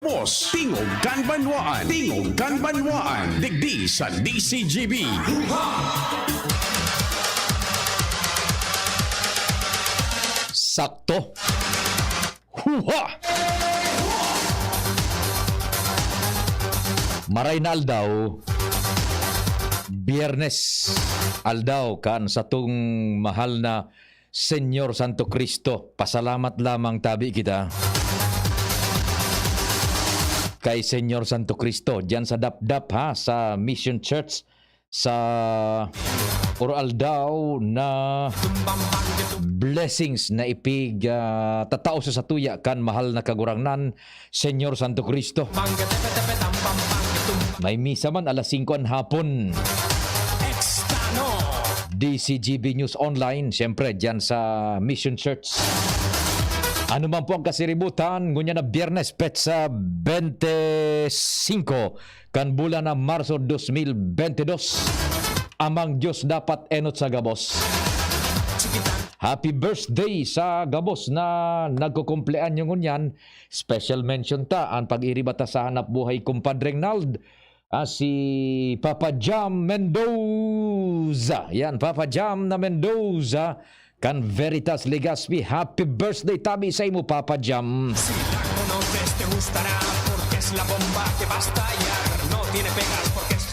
Tapos, Tingog Kanbanwaan. Tingog Kanbanwaan. Digdi sa DCGB. Sakto. Huha! Maray na aldaw. Biyernes aldaw kan sa tung mahal na Senyor Santo Cristo. Pasalamat lamang tabi kita kay Senyor Santo Cristo diyan sa Dapdap ha, sa Mission Church sa oral daw na blessings na ipig tatao sa satuya kan mahal na kagurangnan Senyor Santo Cristo. May misa man alas 5 ang hapon. DCGB News Online, siyempre dyan sa Mission Church. Ano man po ang kasiributan, ngunya na Biyernes, petsa 25, kan bulan na Marso 2022. Amang Diyos dapat enot sa gabos. Happy birthday sa gabos na nagkukumplean yung ngunyan. Special mention ta ang pag-iribata sa hanap buhay kumpadreng Nald. Si Papa Jam Mendoza. Yan, Papa Jam na Mendoza. Kan Veritas Legazpi. Happy birthday tabi sa imo, Papa Jam.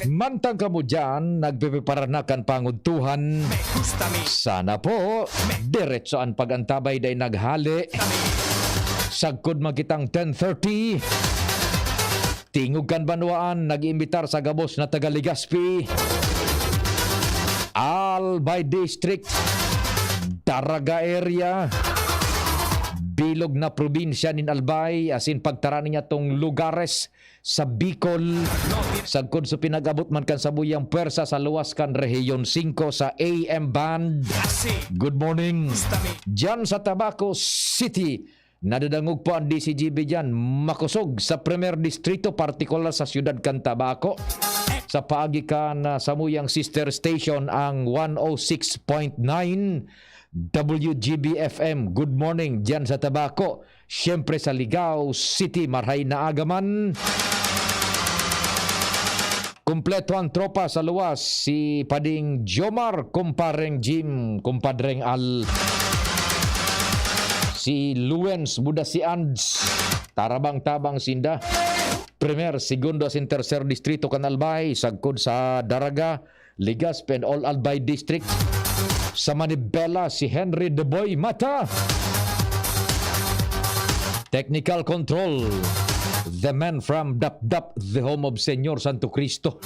Mantang kamo dyan, nagpipipara na kan panguntuhan. Sana po, diretso ang pagantabay day naghali. Sagkod magkitang 10:30. Tingog Kanbanwaan, nag-imbitar sa gabos na taga Legazpi. Albay District, Daraga area, bilog na probinsya nin Albay, asin pagtara niya tong lugares sa Bicol. Sagkod sa pinag-abot man kan sa buyang pwersa sa luwas kan Rehiyon 5 sa AM Band. Good morning. Diyan sa Tabaco City, nadadangog po ang DCGB dyan, makusog sa Premier Distrito, partikular sa siyudad kan Tabaco. Sa paagi kan samuyang sister station ang 106.9 WGB FM. Good morning dyan sa Tabaco. Siyempre sa Ligao City, marhay na agaman. Kumpleto ang tropa sa luwas. Si Pading Jomar, kumpareng Jim, kumpadreng Al. Si Luens Budasians, tarabang-tabang sinda. Primer, segundo, sin tercer distrito kan Albay, sagkod sa Daraga, Legazpi and all Albay district. Sa Manibela, si Henry De Boy Mata. Technical control, the man from Dapdap, the home of Senyor Santo Cristo.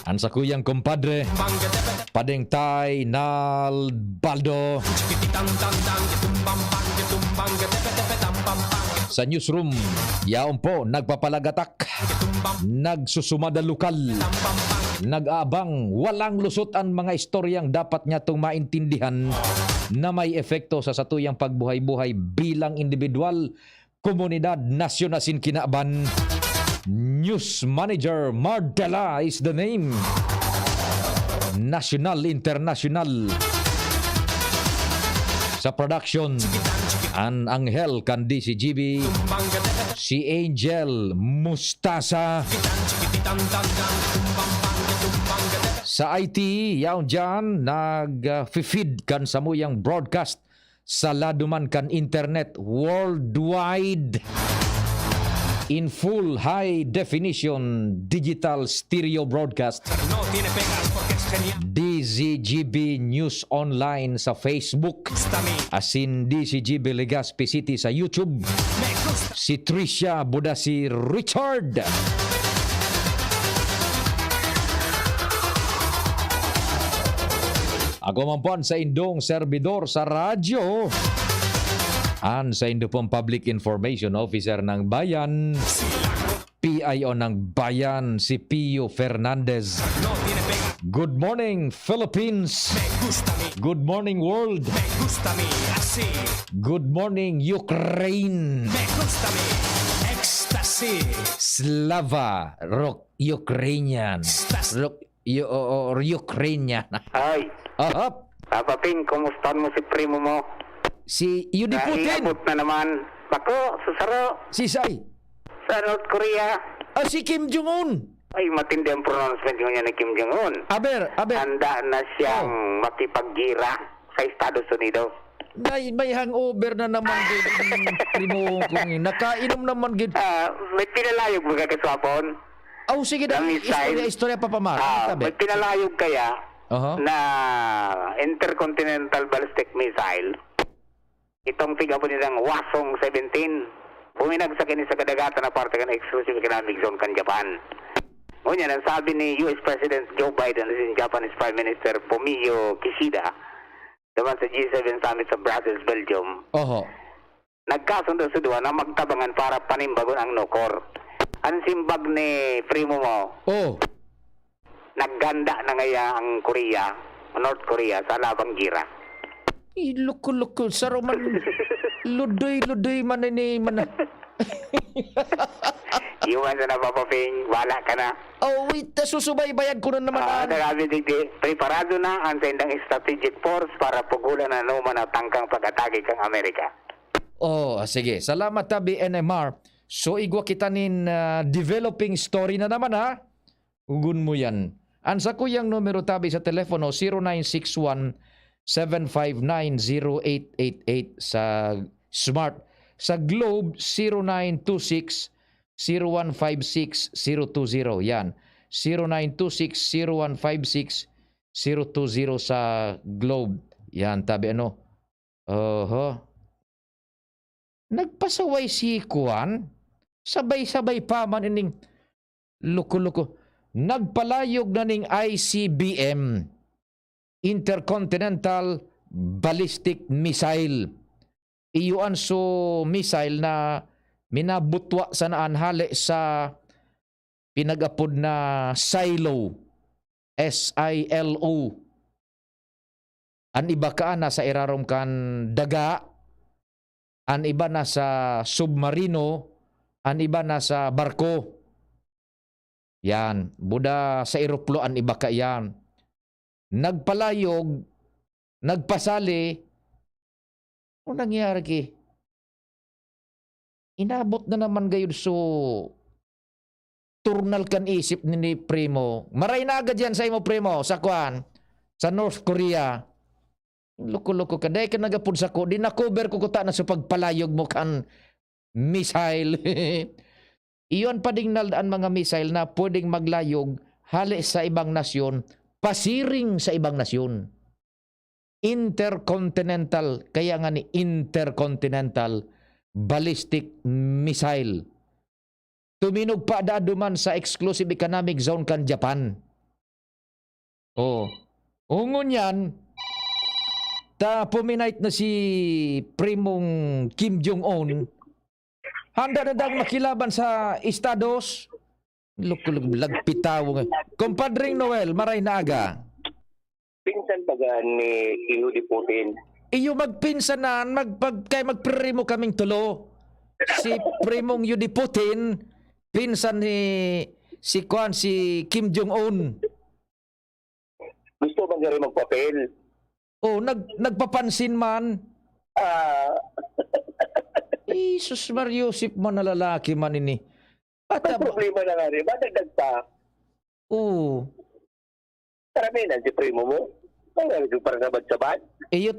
Ang sakuyang kumpadre, Padeng Tay Nalbaldo. Sa newsroom, yaon po, nagpapalagatak, nagsusumada lokal, nag-aabang, walang lusot ang mga istoryang dapat niya itong maintindihan na may epekto sa satuyang pagbuhay-buhay bilang individual, komunidad, nasyon asin kinaban. News Manager Mardela is the name. National, international. Sa production, ang Anghel kan DCGB, si Angel Mustasa. Sa IT, yaon dyan, nag-feed kan samuyang broadcast sa laduman kan internet worldwide in full high definition digital stereo broadcast. DCGB News Online sa Facebook, asin DCGB Legazpi City sa YouTube. Si Tricia Budasi Richard. Ako man po sa indong servidor sa radyo. An sa indo pong Public Information Officer ng Bayan, PIO ng Bayan, si Pio Fernandez. Good morning, Philippines. Good morning, world. Good morning, Ukraine. Slava, Ukrainian. Ukrainian. Ay, Ahap. Papa Ping, kumusta mo si primo mo? Si Yudi Putin. Nahiabot na naman. Bako, susaro. Si Sai. Sa North Korea, Si Kim Jong-un. ay matindi ang pronouncement niya ni Kim Jong-un. Aber. Handa na siyang makipaggira sa Estados Unidos. May hangover na naman gid primo kung nakainom naman gid. May pinalayog mga kaswapon. Sige na, Na missile. istorya pa pamar. May pinalayog kaya Aha. na intercontinental ballistic missile. Itong tiga po nilang Hwasong 17. Buminag sa kini sa kadagatan na parte ng exclusive economic zone kan Japan. Ngunyan, ang sabi ni US President Joe Biden at si Japanese Prime Minister Fumio Kishida naman sa G7 Summit sa Brussels, Belgium, Oho. nagkasundo sa duwa na magtabangan para panimbagon ang nukor. Ang simbag ni primo mo, Oh. nagganda na ngaya ang Korea, North Korea, sa labang gira. Loko-loko saro man ludoy man ini man. Iwan sa napapaping, wala ka na. Wait, susubaybayan ko na naman. Nagabi digdi, preparado na ang sendang strategic force para pugulan na naman ang tangkang pag-atake kang Amerika. Sige. Salamat tabi NMR. So igwa kita nin developing story na naman ha. Ugun mo yan. Ansa ko yung numero tabi sa telepono 0961-759-0888 sa Smart. Sa Globe 0926-0156-020. Yan. 0926-0156-020 sa Globe. Yan tabi ano. Nagpasaway si Kuan. Sabay-sabay pa man ining loko-loko. Nagpalayog na ning ICBM, Intercontinental Ballistic Missile. Iyuan so missile na minabutwa sa naanhali sa pinagapod na silo. SILO. An iba ka na sa irarom kan daga. An iba na sa submarino. An iba na sa barko. Yan. Buda sa eroplo an iba ka yan. Nagpalayog. Nagpasali. Ano nangyari ki? Inabot na naman gayud so turnal kan isip ni Primo. Maray na agad yan sa imo Primo. Sa kuan. Sa North Korea. Loko-loko ka. Dahil ka nagapod sa ko. Di na-cover ko kuta na sa pagpalayog mo kan missile. Iyon pa ding nalaan mga missile na pwedeng maglayog hali sa ibang nasyon, pasiring sa ibang nasyon. Intercontinental, kaya nga ni Intercontinental Ballistic Missile. Tuminog pa daduman sa exclusive economic zone kan Japan. Ungon yan, puminite na si primong Kim Jong-un. Handa na dang makilaban sa Estados. Lagpitaw. Compadring Noel, maray na aga. Pinsan baga ni Iho di Putin. Iyo magpinsanan, kay magprimo kaming tulo. Si primong Yudi Putin, pinsan ni si Kim Jong-un. Gusto bang gari magpapel? Nagpapansin man. Jesus Mariusip man na lalaki man ini. May problema na nga rin. Madagdag pa. Karamihan si primo mo. Ay, para sabad-sabad. Iyo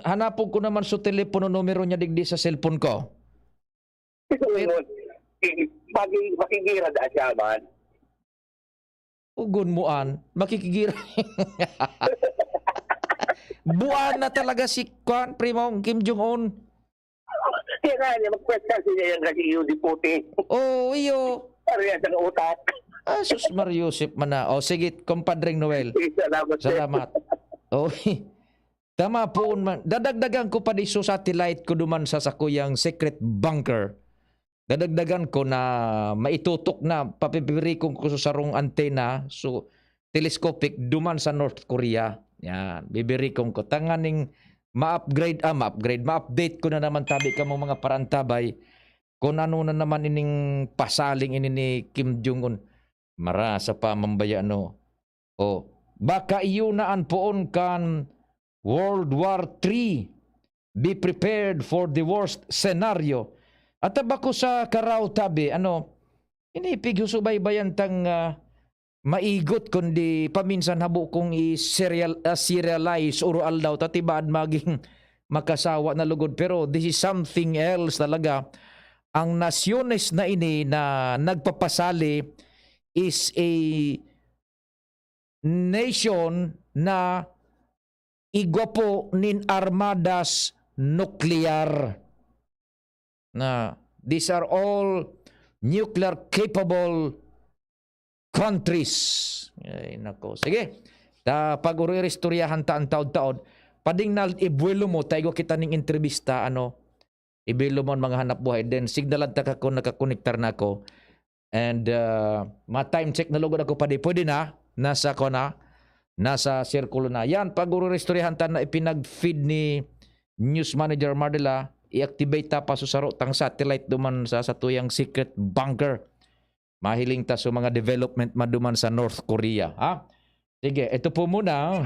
hanapon ko naman sa telepono numero niya digdi sa cellphone ko. Makigira da siya man. Ugon muan, makikigira. Buwan na talaga si primong Kim Jong-un. Kaya nga niya, magkwesta siya yung kasi Iho di Putin. Iyo. Parehas ang utak. Sus Mariusip man na. Sige, compadring Noel. Salamat. Salamat. Tama po man. Dadagdagan ko pa di so satellite ko duman sa sakuyang secret bunker. Dadagdagan ko na maitutok na papipirikong ko sa sarong antena so telescopic duman sa North Korea. Yan, bibirikong ko. Tanganing ma-update ko na naman tabi ka mga parantabay kung ano na naman ining pasaling ini ni Kim Jong-un. Marasa pa mambaya no. Baka iyunaan poon kan World War III. Be prepared for the worst scenario. At tabako sa karaw tabi, inipig subaybayan tang maigot kundi paminsan habo kong i-serialize oral daw tatibaan maging makasawa na lugod. Pero this is something else talaga. Ang nasyones na ini na nagpapasali is a nation na igwapo nin armadas nuklear. Na these are all nuclear capable countries. Ay, nako. Sige. Pag-uristoryahan ta ang taon-taon, pading na ibuelo mo, tayo kita ning entrevista, ibuelo mo ang mga hanap buhay. Then, signalan ta kako, nakakonektar na ako. And, ma-time check na lugod ako pwede na, nasa sirkulo na. Yan, pag-uristoryahan ta na ipinag-feed ni News Manager Mardela, i-activate ta pa susaro tang satellite duman sa tuyang secret bunker. Mahiling ta sa mga development maduman sa North Korea. Ha? Sige, ito po muna.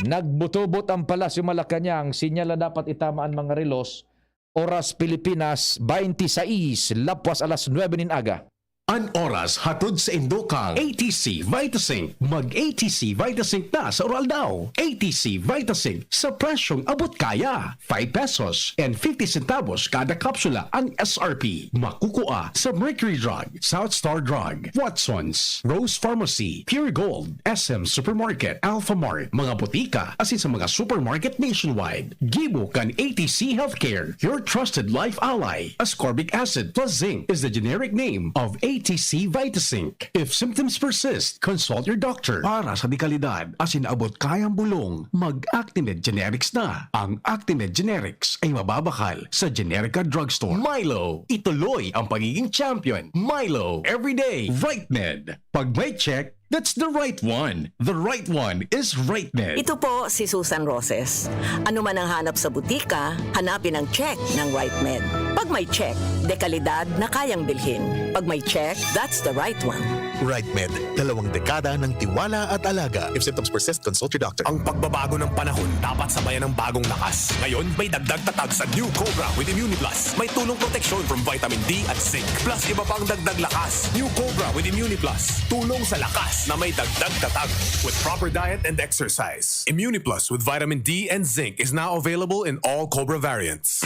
Nagbutubot ang Palasyo Malacanang. Sinyala dapat itamaan mga relos. Oras Pilipinas, 26, lapwas alas 9 nin aga. An oras hatod sa Indokang ATC Vitasync. Mag-ATC Vitasync na sa oral daw. ATC Vitasync sa presyong abot kaya. 5 pesos and 50 centavos kada kapsula ang SRP. Makukuha sa Mercury Drug, South Star Drug, Watsons, Rose Pharmacy, Pure Gold, SM Supermarket, Alphamart, mga botika, asin sa mga supermarket nationwide. Gibo kan ATC Healthcare, your trusted life ally. Ascorbic acid plus zinc is the generic name of ATC Vitasync. If symptoms persist, consult your doctor. Para sa dekalidad, asin abot kayang bulong, mag-Actimед Generics na. Ang Actimed Generics ay mababakal sa Generica Drugstore. Milo, ituloy ang pagiging champion. Milo, everyday, RightMed. Pag may check, that's the right one. The right one is RightMed. Ito po si Susan Roses. Ano man ang hanap sa butika, hanapin ang check ng RightMed. Pag may check, dekalidad na kayang bilhin. Pag may check, that's the right one. RightMed, 2 dekada ng tiwala at alaga. If symptoms persist, consult your doctor. Ang pagbabago ng panahon dapat sabayan ng bagong lakas. Ngayon, may dagdag tatag sa New Cobra with ImmuniPlus. May tulong proteksyon from vitamin D at zinc. Plus iba pang dagdag lakas. New Cobra with ImmuniPlus. Tulong sa lakas na may dagdag tatag. With proper diet and exercise. ImmuniPlus with vitamin D and zinc is now available in all Cobra variants.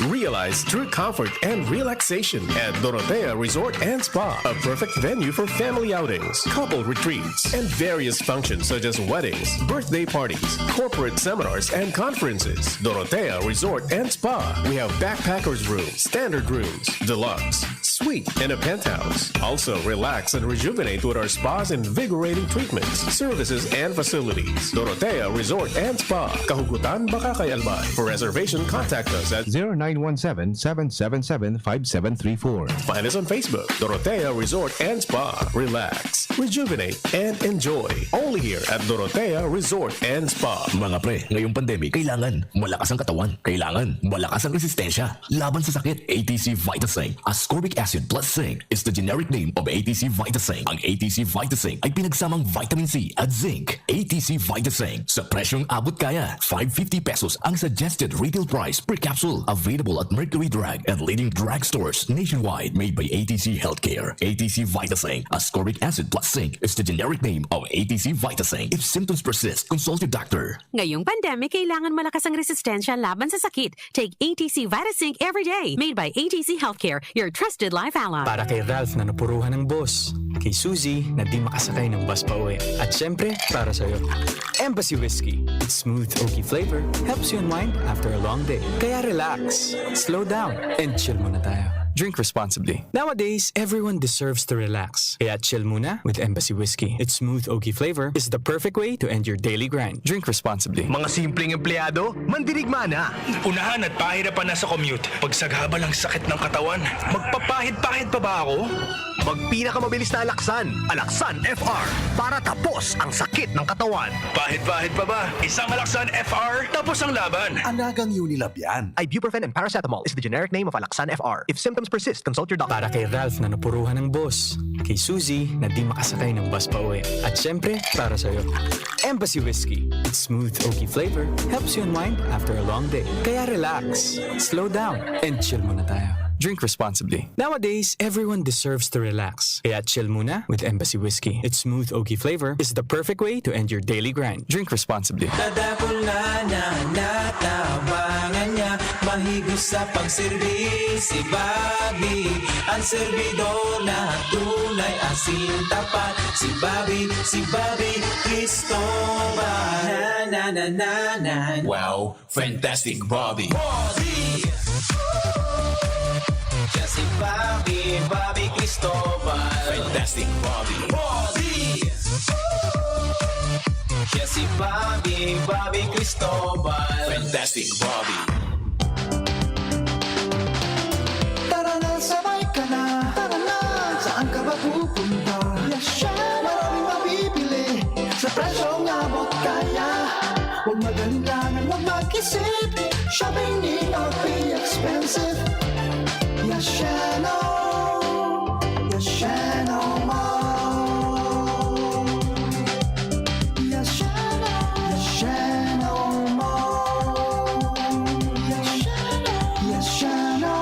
Realize true comfort and relaxation at Dorotea Resort and Spa, a perfect venue for family outings, couple retreats, and various functions such as weddings, birthday parties, corporate seminars, and conferences. Dorotea Resort and Spa. We have backpackers rooms, standard rooms, deluxe, suite, and a penthouse. Also, relax and rejuvenate with our spas and invigorating treatments, services, and facilities. Dorotea Resort and Spa, Kahugutan, Bakakay, Albay. For reservation, contact us at 0917-777-5734. Find us on Facebook, Dorotea Resort and Spa. Relax, rejuvenate, and enjoy. Only here at Dorotea Resort and Spa. Mga pre, ngayong pandemic, kailangan malakas ang katawan. Kailangan malakas ang resistensya. Laban sa sakit, ATC Vitasync. Ascorbic acid plus zinc is the generic name of ATC Vitasync. Ang ATC Vitasync ay pinagsamang vitamin C at zinc. ATC Vitasync. Sa presyong abot kaya, 550 pesos ang suggested retail price per capsule. Available at Mercury Drug and leading drugstores nationwide. Made by ATC Healthcare. ATC Vitasync. Ascorbic acid plus zinc is the generic name of ATC Vitasync. If symptoms persist, consult your doctor. Ngayong pandemic, kailangan malakas ang resistensya laban sa sakit. Take ATC Vitasync every day. Made by ATC Healthcare, your trusted life ally. Para kay Ralph na napuruhan ng boss. Kay Suzy na di makasakay ng bus pa uwi. At syempre, para sa'yo. Embassy Whiskey. Its smooth, oaky flavor helps you unwind after a long day. Kaya relax, slow down, and chill muna tayo. Drink responsibly. Nowadays, everyone deserves to relax. Kaya chill muna with Embassy Whiskey. Its smooth, oaky flavor is the perfect way to end your daily grind. Drink responsibly. Mga simpleng empleyado, mandirigma na. Unahan at pahirapan na sa commute. Pagsagabal ang sakit ng katawan, magpapahid-pahid pa ba ako? Magpinakamabilis na Alaksan, Alaksan FR, para tapos ang sakit ng katawan. Bahid-bahid pa ba? Isang Alaksan FR, tapos ang laban. Anagang Unilab yan. Ibuprofen and paracetamol is the generic name of Alaksan FR. If symptoms persist, consult your doctor. Para kay Ralph na napuruhan ng boss. Kay Suzy na di makasakay ng bus pa uwi. At syempre, para sa'yo. Embassy Whiskey. Its smooth, oaky flavor helps you unwind after a long day. Kaya relax, slow down, and chill muna tayo. Drink responsibly. Nowadays, everyone deserves to relax. Kaya chill muna with Embassy Whiskey. Its smooth, oaky flavor is the perfect way to end your daily grind. Drink responsibly. Tadapula na natabangan niya, mahigos sa pagservis si Bobby. Ang servidor na tunay asin tapat, si Bobby Cristobal. Na na na na. Wow, fantastic Bobby. Si Bobby Cristobal. Fantastic Bobby. Si Bobby Cristobal. Fantastic Bobby. Tara na, sabay ka na. Tara na, saan ka ba pupunta? Yasha, maraming mabibili sa presyong abot kaya. Huwag magalinlangan, huwag mag-isip. Shopping need not be expensive. Yashano Mall. Yashano Mall. Yashano.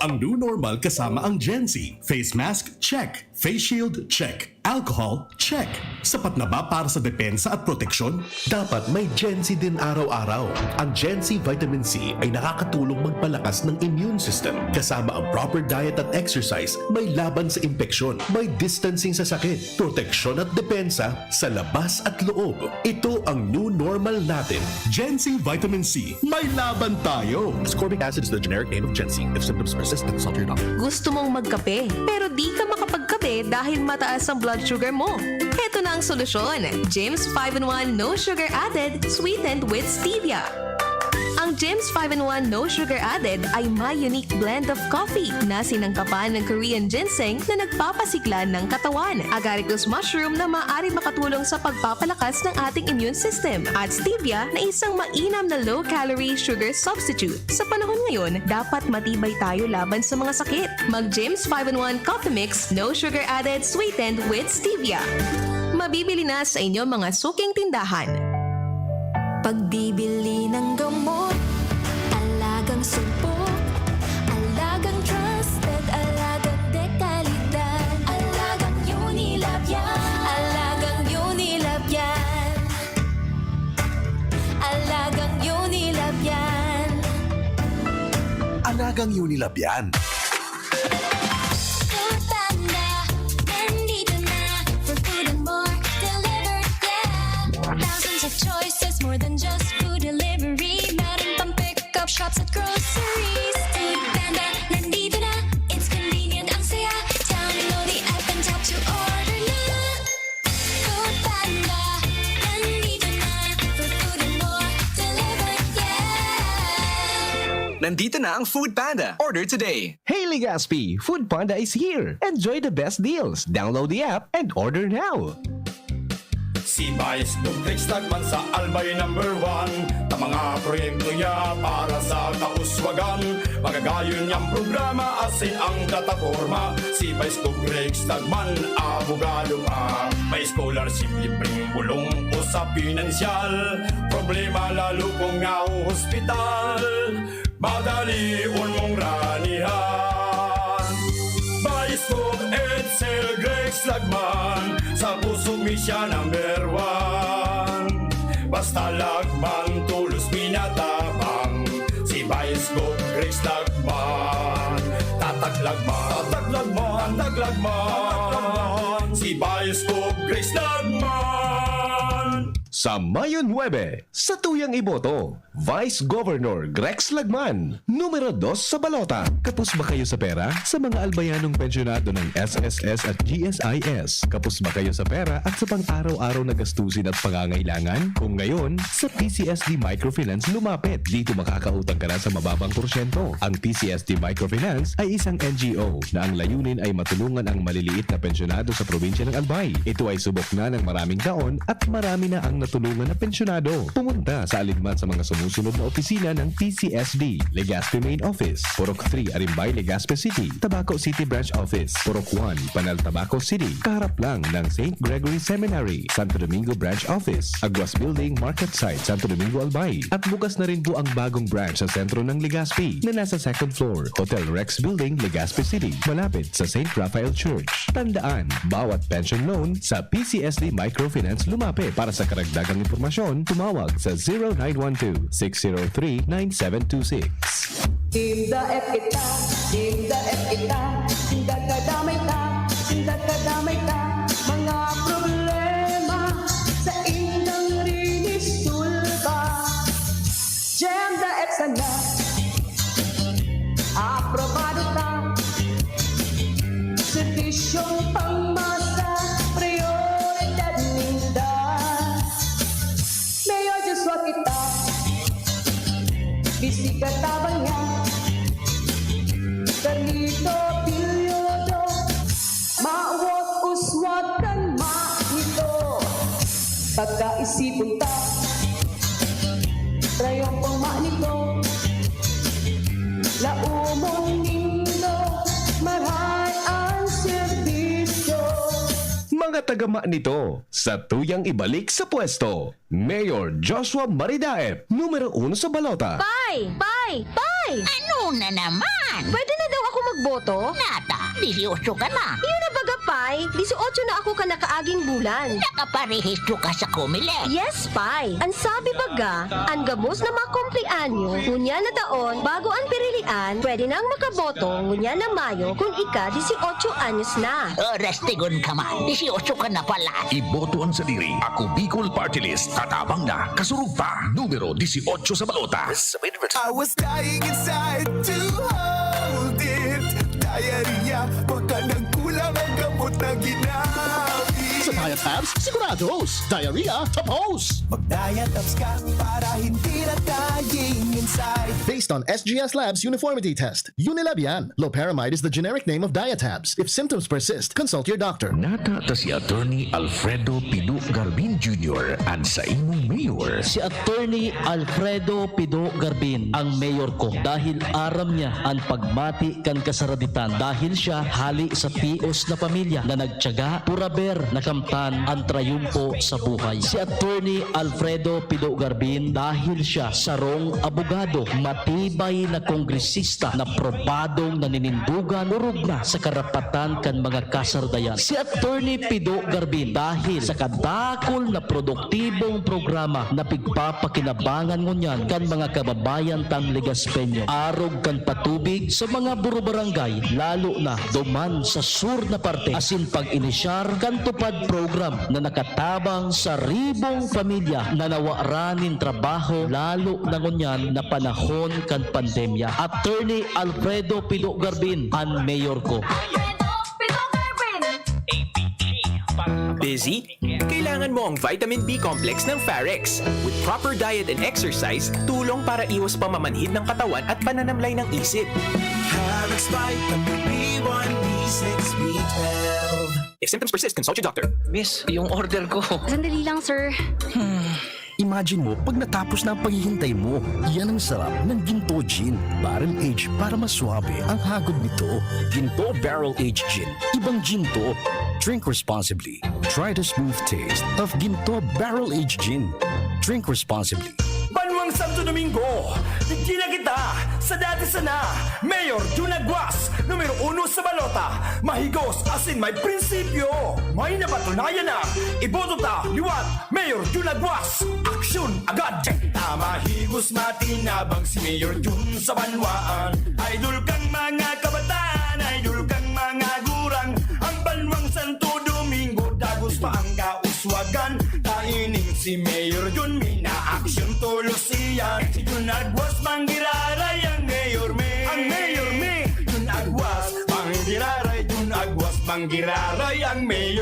Ang new normal kasama ang Gen Z. Face mask? Check. Face shield? Check. Alcohol? Check. Sapat na ba para sa depensa at proteksyon? Dapat may Gen Z din araw-araw. Ang Gen Z Vitamin C ay nakakatulong magpalakas ng immune system. Kasama ang proper diet at exercise, may laban sa impeksyon, may distancing sa sakit, proteksyon at depensa sa labas at loob. Ito ang new normal natin. Gen Z Vitamin C. May laban tayo! Ascorbic acid is the generic name of Gen Z. If symptoms persist, consult your doctor. Gusto mong magkape, pero di ka makapagkape dahil mataas ang blood sugar mo. Heto na ang solusyon. Jims 5-in-1 No Sugar Added, sweetened with stevia. Ang Jims 5-in-1 No Sugar Added ay may unique blend of coffee na sinangkapan ng Korean ginseng na nagpapasigla ng katawan, agaricus mushroom na maaari makatulong sa pagpapalakas ng ating immune system, at stevia na isang mainam na low-calorie sugar substitute. Sa panahon ngayon, dapat matibay tayo laban sa mga sakit. Mag Jims 5-in-1 Coffee Mix No Sugar Added, sweetened with stevia. Mabibili na sa inyong mga suking tindahan. Pagbibili ng gamot, alagang sumpok, alagang trusted, alagang dekalidad, alagang Unilab yan, alagang Unilab yan, alagang Unilab yan. Anagang Unilab yan. Choices more than just food delivery. Meron pang pick-up shops at groceries. Food Panda, nandito na. It's convenient, ang saya. Download the app and tap to order na. Food Panda, nandito na. For food and more, delivered, yeah. Nandito na ang Food Panda. Order today. Hey Legazpi, Food Panda is here. Enjoy the best deals. Download the app and order now. Si Vice Duplex Tagman sa Albay #1. Ta mga proyekto niya para sa kauswagan. Magagayon niyang programa asin ang plataforma. Si Vice Duplex Tagman, abogado pa. May scholarship, libreng bulong o sa pinansyal. Problema lalo kung nga hospital. Madali mong ranihan. Vice Duplex Edsel Grex Lagman, sa puso mi siya #1. Basta lagman, tulos minatabang, si Vice Grex Lagman. Tataglagman, tataglagman, si Vice Grex Lagman. Sa Mayo 9, sa tuyang iboto, Vice Governor Grex Lagman, numero 2 sa balota. Kapos ba kayo sa pera? Sa mga albayanong pensyonado ng SSS at GSIS, kapos ba kayo sa pera at sa pang-araw-araw na gastusin at pangangailangan? Kung ngayon, sa PCSD Microfinance lumapit. Dito makakautang ka na sa mababang porsyento. Ang PCSD Microfinance ay isang NGO na ang layunin ay matulungan ang maliliit na pensyonado sa probinsya ng Albay. Ito ay subok na ng maraming taon at marami na ang natulungan na pensyonado. Pumunta sa alinman sa mga sumusunod na opisina ng PCSD. Legazpi Main Office, Purok 3, Arimbay, Legazpi City. Tabaco City Branch Office, Purok 1, Panal, Tabaco City. Kaharap lang ng St. Gregory Seminary, Santo Domingo Branch Office, Aguas Building, Market Site, Santo Domingo, Albay. At bukas na rin po ang bagong branch sa sentro ng Legazpi na nasa second floor, Hotel Rex Building, Legazpi City, malapit sa St. Raphael Church. Tandaan, bawat pension loan sa PCSD Microfinance lumapit. Para sa karagdagang impormasyon, tumawag sa 0912-603-9726. Tinda F kita, tinda kadamay ka, mga problema sa inyong rinisulba. Tinda F sana, aprobado ka, servisyong pangmasa, prioridad ninda. Mayor Joshua kita, bisika tabang niya, Carlito Pilyodo, mawag uswag kan manito. Pagkaisipon ta, trayong pang manito, laumong nindo, maray ang serbisyo. Mga tagama nito, sa tuyang ibalik sa pwesto, Mayor Joshua Maridaep, numero 1 sa balota. Pai! Ano na naman? Pwede na daw ako magboto? Nata, 18 ka na. Yun na baga, Pai. 18 na ako ka nakaaging bulan. Nakaparehistro ka sa Comelec. Yes, Pai. Ang sabi baga, ang gabos na makumplianyo, ngunya na taon, bago ang pirilian, pwede nang makaboto, ngunya na Mayo, kung ika 18 anyos na. Oras tigon ka man. 18 ka na pala. Iboto ang sadiri. Ako Bicol Party List. Katabang na. Kasurug pa. Numero 18 sa balota. I was dying inside to hold it. Diarrhea, wag ka nang kulang ang gamot na ginamit. Sa Diatabs, sigurados. Diarrhea, tapos. Mag-Diatabs ka para hindi na dying inside. Based on SGS Labs uniformity test, Unilab yan. Loperamide is the generic name of Diatabs. If symptoms persist, consult your doctor. Nata si Attorney Alfredo Pido Garbin Jr. and sa imong mayor. Si Attorney Alfredo Pido Garbin ang mayor ko dahil aram niya ang pagmati kan kasaraditan dahil siya hali sa pios na pamilya na nagtiyaga puraber na kamtan ang trayumpo sa buhay. Si Attorney Alfredo Pido Garbin dahil siya sarong abogado, matibay na kongresista na probadong naninindugan urog na sa karapatan kan mga kasardayan. Si Attorney Pido Garbin dahil sa kadakol na produktibong programa na pigpapakinabangan ngunyan kan mga kababayan tang Legaspeño. Arog kan patubig sa mga buro-barangay lalo na duman sa sur na parte asin pag-inisyar kan tupad program na nakatabang sa ribong pamilya na nawaranin trabaho lalo na ngunyan na panahon kan pandemya. Attorney Alfredo Pido Garbin ang mayor ko. Busy? Kailangan mo ang vitamin B complex ng Farex. With proper diet and exercise, tulong para iwas pamamanhid ng katawan at pananamlay ng isip. Farex Vitamin B1, B6, B12. If symptoms persist, consult your doctor. Miss, yung order ko. Sandali lang, sir. Imagine mo, pag natapos na ang paghihintay mo, yan ang sarap ng Ginto Gin. Barrel Aged para mas swabe ang hagod nito. Ginto Barrel Aged Gin. Ibang ginto. Drink responsibly. Try the smooth taste of Ginto Barrel Aged Gin. Drink responsibly. Banwang Santo Domingo, bigyan na kita sa dati sana. Mayor Junagwas, numero 1 sa balota. Mahigos asin may prinsipyo. May napatunayan na. Iboto ta, liwat, Mayor Junagwas. Aksyon agad. Tama higos matinabang si Mayor Jun sa banwaan. Idol kang mga kabataan, idol kang mga gurang. Ang Banwang Santo Domingo, dagos pa ang kauswagan. Taining Si Mayor Jun mina aksyon tulos iyan. Si Jun Agwas manggiraray ang Mayor May. Ang Mayor May Jun Agwas manggiraray. Jun Agwas manggiraray ang Mayor